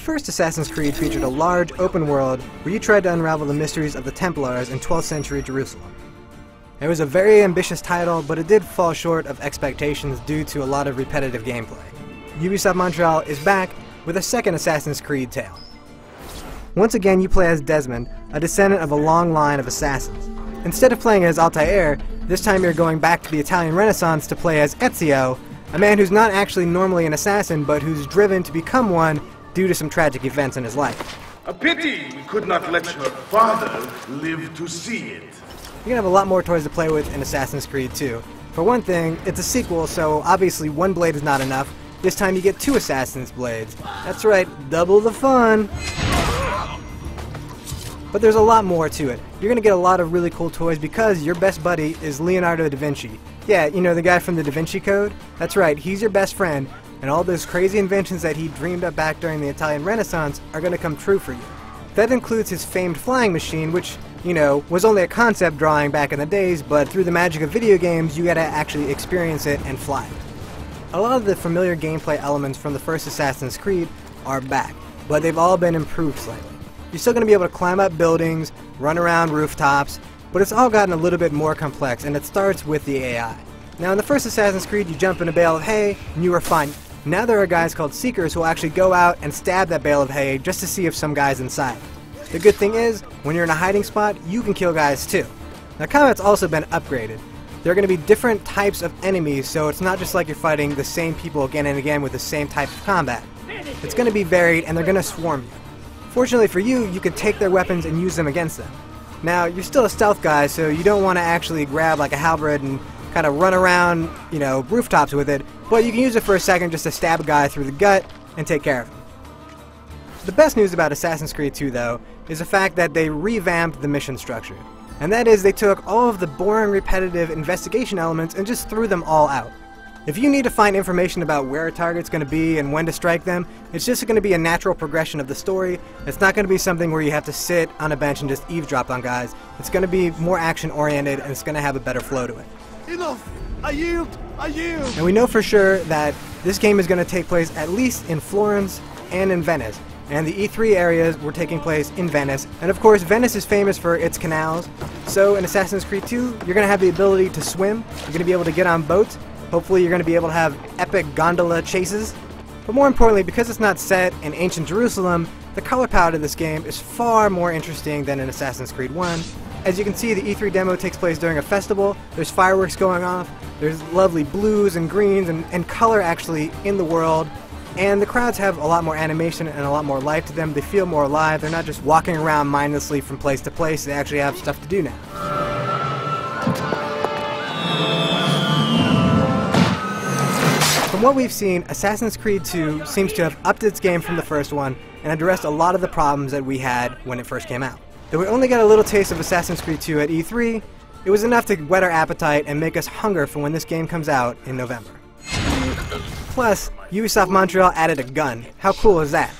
first Assassin's Creed featured a large, open world where you tried to unravel the mysteries of the Templars in 12th century Jerusalem. It was a very ambitious title, but it did fall short of expectations due to a lot of repetitive gameplay. Ubisoft Montreal is back with a second Assassin's Creed tale. Once again, you play as Desmond, a descendant of a long line of assassins. Instead of playing as Altair, this time you're going back to the Italian Renaissance to play as Ezio, a man who's not actually normally an assassin, but who's driven to become one due to some tragic events in his life. A pity we could not let your father live to see it. You're gonna have a lot more toys to play with in Assassin's Creed 2. For one thing, it's a sequel, so obviously one blade is not enough. This time you get 2 Assassin's blades. That's right, double the fun! But there's a lot more to it. You're gonna get a lot of really cool toys because your best buddy is Leonardo da Vinci. Yeah, you know, the guy from the Da Vinci Code? That's right, he's your best friend, and all those crazy inventions that he dreamed up back during the Italian Renaissance are gonna come true for you. That includes his famed flying machine, which, you know, was only a concept drawing back in the days, but through the magic of video games, you gotta actually experience it and fly it. A lot of the familiar gameplay elements from the first Assassin's Creed are back, but they've all been improved slightly. You're still gonna be able to climb up buildings, run around rooftops, but it's all gotten a little bit more complex, and it starts with the AI. Now, in the first Assassin's Creed, you jump in a bale of hay, and you were fine. Now there are guys called Seekers who will actually go out and stab that bale of hay just to see if some guy's inside. The good thing is, when you're in a hiding spot, you can kill guys too. Now, combat's also been upgraded. There are going to be different types of enemies, so it's not just like you're fighting the same people again and again with the same type of combat. It's going to be varied, and they're going to swarm you. Fortunately for you, you can take their weapons and use them against them. Now, you're still a stealth guy, so you don't want to actually grab like a halberd and kind of run around, you know, rooftops with it, but you can use it for a second just to stab a guy through the gut and take care of him. The best news about Assassin's Creed 2, though, is the fact that they revamped the mission structure. And that is, they took all of the boring, repetitive investigation elements and just threw them all out. If you need to find information about where a target's going to be and when to strike them, it's just going to be a natural progression of the story. It's not going to be something where you have to sit on a bench and just eavesdrop on guys. It's going to be more action-oriented, and it's going to have a better flow to it. Enough! I yield! I yield! And we know for sure that this game is going to take place at least in Florence and in Venice. And the E3 areas were taking place in Venice. And of course, Venice is famous for its canals. So in Assassin's Creed 2, you're going to have the ability to swim. You're going to be able to get on boats. Hopefully you're going to be able to have epic gondola chases. But more importantly, because it's not set in ancient Jerusalem, the color palette of this game is far more interesting than in Assassin's Creed 1. As you can see, the E3 demo takes place during a festival. There's fireworks going off. There's lovely blues and greens and color actually in the world. And the crowds have a lot more animation and a lot more life to them. They feel more alive. They're not just walking around mindlessly from place to place. They actually have stuff to do now. From what we've seen, Assassin's Creed 2 seems to have upped its game from the first one and addressed a lot of the problems that we had when it first came out. Though we only got a little taste of Assassin's Creed 2 at E3, it was enough to whet our appetite and make us hunger for when this game comes out in November. Plus, Ubisoft Montreal added a gun. How cool is that?